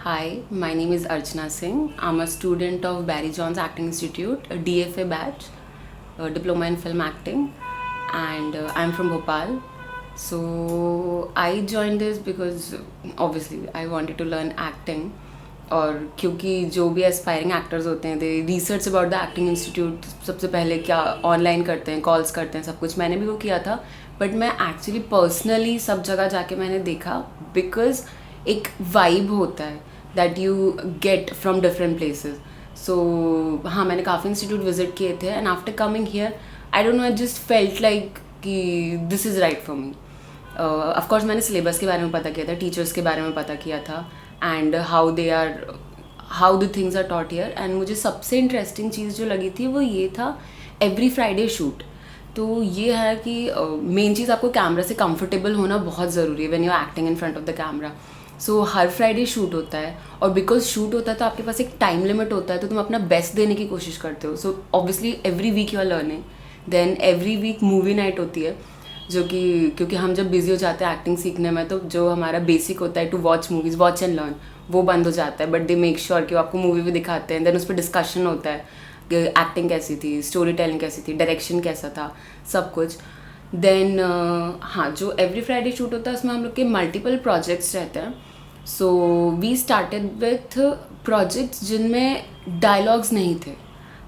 Hi, my name is Archana Singh. I'm a student of Barry Johns Acting Institute, a DFA batch, a diploma in film acting, and I'm from Bhopal. So I joined this because obviously I wanted to learn acting. और क्योंकि जो भी aspiring actors होते हैं they research about the acting institute सबसे पहले क्या online करते हैं, कॉल्स करते हैं, सब कुछ मैंने भी वो किया था. बट मैं एक्चुअली पर्सनली सब जगह जाके मैंने देखा बिकॉज एक वाइब होता है that you get from different places. So हाँ, मैंने काफ़ी इंस्टीट्यूट विजिट किए थे and after coming here I don't know, I just felt like कि this is right for me. Of course मैंने सिलेबस के बारे में पता किया था, टीचर्स के बारे में पता किया था and how the things are taught here. And मुझे सबसे इंटरेस्टिंग चीज़ जो लगी थी वो ये था एवरी फ्राइडे शूट. तो ये है कि मेन चीज़ आपको कैमरा से कंफर्टेबल होना बहुत ज़रूरी है when you are acting in front of the camera. So हर फ्राइडे शूट होता है और बिकॉज शूट होता है तो आपके पास एक टाइम लिमिट होता है, तो तुम अपना बेस्ट देने की कोशिश करते हो. So obviously every week you are learning. Then every week movie night होती है, जो कि क्योंकि हम जब बिजी हो जाते हैं एक्टिंग सीखने में तो जो हमारा बेसिक होता है to watch movies, watch and learn, वो बंद हो जाता है. बट दे मेक श्योर कि वो आपको मूवी भी दिखाते हैं. देन उस पर डिस्कशन होता है कि एक्टिंग कैसी थी, स्टोरी टेलिंग कैसी थी, डायरेक्शन कैसा था, सब कुछ. देन हाँ, जो एवरी फ्राइडे शूट होता है उसमें हम लोग के मल्टीपल प्रोजेक्ट्स रहते हैं. So we started with projects जिनमें डायलॉग्स नहीं थे,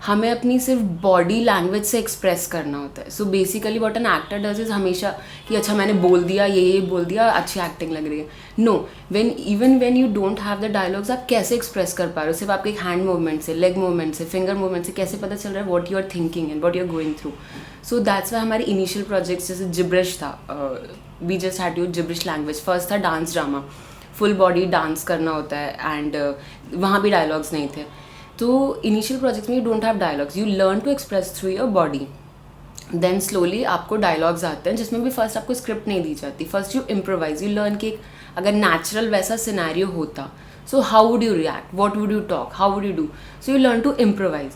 हमें अपनी सिर्फ बॉडी लैंग्वेज से एक्सप्रेस करना होता है. So basically what an actor does is हमेशा कि अच्छा मैंने बोल दिया, ये बोल दिया, अच्छी एक्टिंग लग रही है. No, when you don't have the dialogues, आप कैसे एक्सप्रेस कर पा रहे हो? सिर्फ आपके हैंड मूवमेंट से, लेग मूवमेंट से, फिंगर मूवमेंट से कैसे पता चल रहा है what you are thinking and what you are going through. So that's why हमारे इनिशियल प्रोजेक्ट्स जैसे जिब्रिश था, we just had to use gibberish language. First था dance drama, full body dance करना होता है एंड वहाँ भी डायलॉग्स नहीं थे. तो इनिशियल प्रोजेक्ट्स में you don't have dialogues, you learn to express through your body. Then slowly आपको डायलॉग्स आते हैं जिसमें भी फर्स्ट आपको स्क्रिप्ट नहीं दी जाती. First you improvise, you learn कि अगर नेचुरल वैसा सिनेरियो होता so how would you react, what would you talk, how would you do. So you learn to improvise.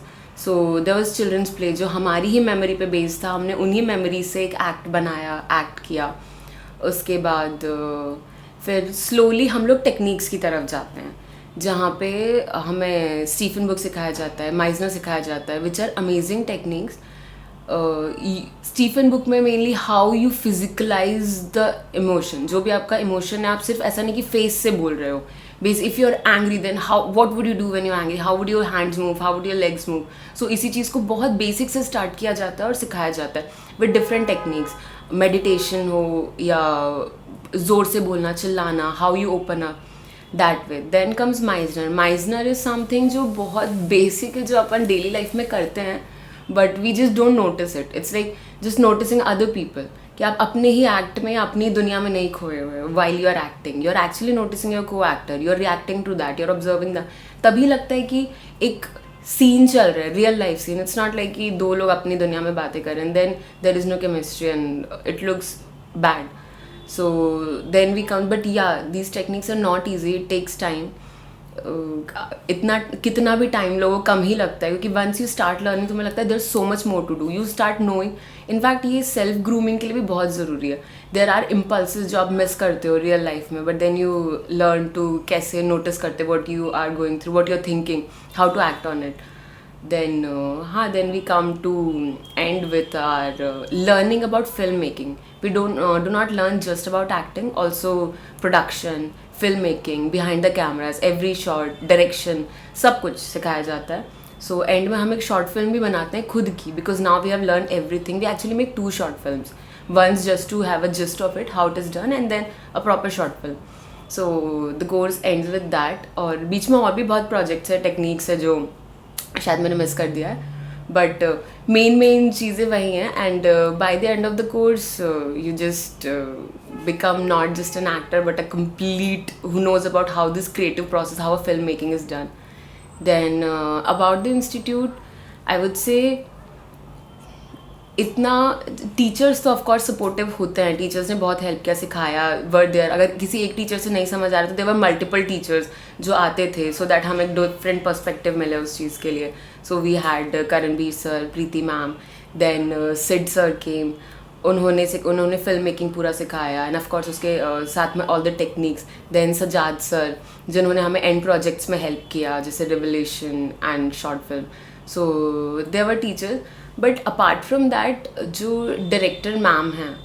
So there was children's play जो हमारी ही memory पे based था. हमने उन्हीं मेमोरी से एक एक्ट बनाया, एक्ट किया. उसके बाद फिर स्लोली हम लोग टेक्निक्स की तरफ जाते हैं जहाँ पे हमें स्टीफन बुक सिखाया जाता है, माइजनर सिखाया जाता है, which are amazing techniques. Stephen book में mainly how you physicalise the emotion. जो भी आपका इमोशन है, आप सिर्फ ऐसा नहीं कि फेस से बोल रहे हो. Base if you are angry then how, what would you do when you angry, how would your hands move, how would your legs move. So इसी चीज़ को बहुत बेसिक से स्टार्ट किया जाता है और सिखाया जाता है विद डिफरेंट टेक्निक्स. मेडिटेशन हो या ज़ोर से बोलना, चिल्लाना, how you open up, that way. Then comes Meisner. Meisner is something जो बहुत बेसिक है, जो अपन डेली लाइफ में करते हैं but we just don't notice it. It's like just noticing other people कि आप अपने ही एक्ट में, अपनी दुनिया में नहीं खोए हुए हो. While you are acting, you are actually noticing your co-actor, you are reacting to that, you are observing that. तभी लगता है कि एक सीन चल रहा है, real life scene. It's not like कि दो लोग अपनी दुनिया में बातें करें and then there is no chemistry and it looks bad. So then we come, but yeah, these techniques are not easy. It takes time. इतना कितना भी टाइम लो वो कम ही लगता है, क्योंकि वंस यू स्टार्ट लर्निंग तुम्हें लगता है there so much more to do. You start knowing. In fact ये सेल्फ ग्रूमिंग के लिए भी बहुत ज़रूरी है. देयर आर इम्पल्सेस जो आप मिस करते हो रियल लाइफ में, but then you learn to कैसे नोटिस करते what you are going through, what you are thinking, how to act on it. Then then we come to end with our learning about filmmaking. We do not learn just about acting, also production, filmmaking, behind the cameras, every shot, direction, सब कुछ सिखाया जाता है. So end में हम एक short film भी बनाते हैं खुद की, because now we have learned everything. We actually make 2 short films. One's just to have a gist of it, how it is done, and then a proper short film. So the course ends with that. और बीच में और भी बहुत projects है, techniques है जो शायद मैंने मिस कर दिया है, बट मेन चीज़ें वही हैं. And by the end of the course you just become not just an actor but a complete who knows about how this creative process, how a film making is done. Then about the institute I would say इतना teachers तो of course supportive होते हैं. Teachers ने बहुत help किया, सिखाया, were there. अगर किसी एक टीचर से नहीं समझ आ रहा तो देयर वर मल्टीपल टीचर्स जो आते थे, सो दैट हमें डिफरेंट पर्सपेक्टिव मिले उस चीज़ के लिए. So we had Karanbir sir, Preeti ma'am, then Sid sir came. उन्होंने फिल्म मेकिंग पूरा सिखाया एंड ऑफ कोर्स उसके साथ में all the techniques. Then Sajjad sir जिन्होंने हमें एंड प्रोजेक्ट्स में हेल्प किया जैसे revelation and short film. So they were teachers. But apart from that जो डायरेक्टर मैम हैं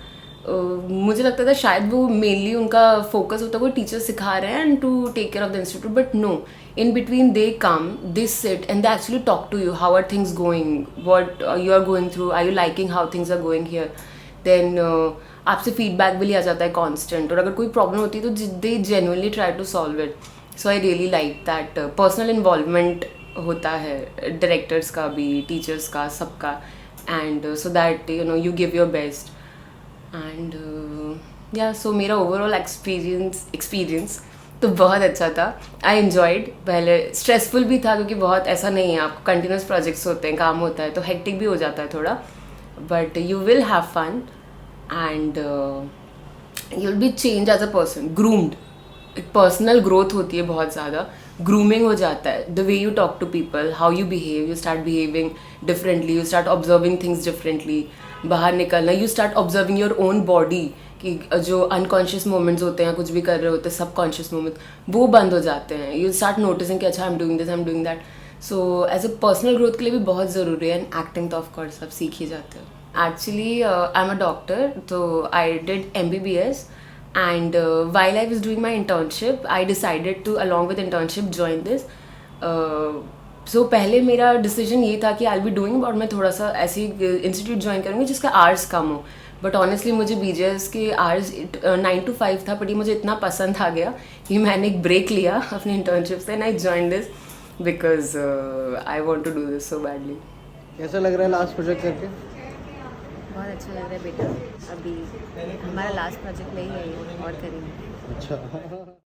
मुझे लगता था शायद वो मेनली उनका फोकस होता है वो टीचर सिखा रहे हैं and to take care of the institute. But no, in between they come, they sit and they actually talk to you. How are things going? What you are going through? Are you liking how things are going here? Then आपसे feedback भी लिया जाता है constant. और अगर कोई problem होती है तो they genuinely try to solve it. So I really like that personal involvement होता है डायरेक्टर्स का भी, टीचर्स का, सबका. And so that you know you give your best. And yeah so मेरा ओवरऑल एक्सपीरियंस तो बहुत अच्छा था. I enjoyed. पहले स्ट्रेसफुल भी था क्योंकि बहुत ऐसा नहीं है, आपको कंटिन्यूस प्रोजेक्ट्स होते हैं, काम होता है तो हेक्टिक भी हो जाता है थोड़ा. But you will have fun and you will be change as a person, groomed. एक पर्सनल ग्रोथ होती है बहुत ज़्यादा. ग्रूमिंग हो जाता है. The way you talk to people, how you behave, you start behaving differently, you start observing things differently. बाहर निकलना, you start observing your own body कि जो अनकॉन्शियस मोमेंट्स होते हैं, कुछ भी कर रहे होते हैं, सब कॉन्शियस मोमेंट वो बंद हो जाते हैं. यू स्टार्ट नोटिसिंग कि अच्छा I am doing this, I am doing that. So as a personal growth के लिए भी बहुत ज़रूरी है. एंड एक्टिंग तो ऑफकोर्स आप सीख ही जाते हो. Actually I am a doctor, तो I did MBBS. And while I was doing my internship, I decided to, along with internship, join this. So पहले मेरा डिसीजन ये था कि I'll be doing, और मैं थोड़ा सा ऐसी इंस्टीट्यूट ज्वाइन करूँगी जिसका आवर्स कम हो. बट ऑनेस्टली मुझे BJS के आवर्स 9 to 5 था, बट ये मुझे इतना पसंद आ गया कि मैंने एक ब्रेक लिया अपनी इंटर्नशिप से. And I join this because I want to do this so badly. कैसा लग रहा है लास्ट प्रोजेक्ट करके? बहुत अच्छा लग रहा है बेटा. अभी हमारा लास्ट प्रोजेक्ट नहीं है और करेंगे. अच्छा.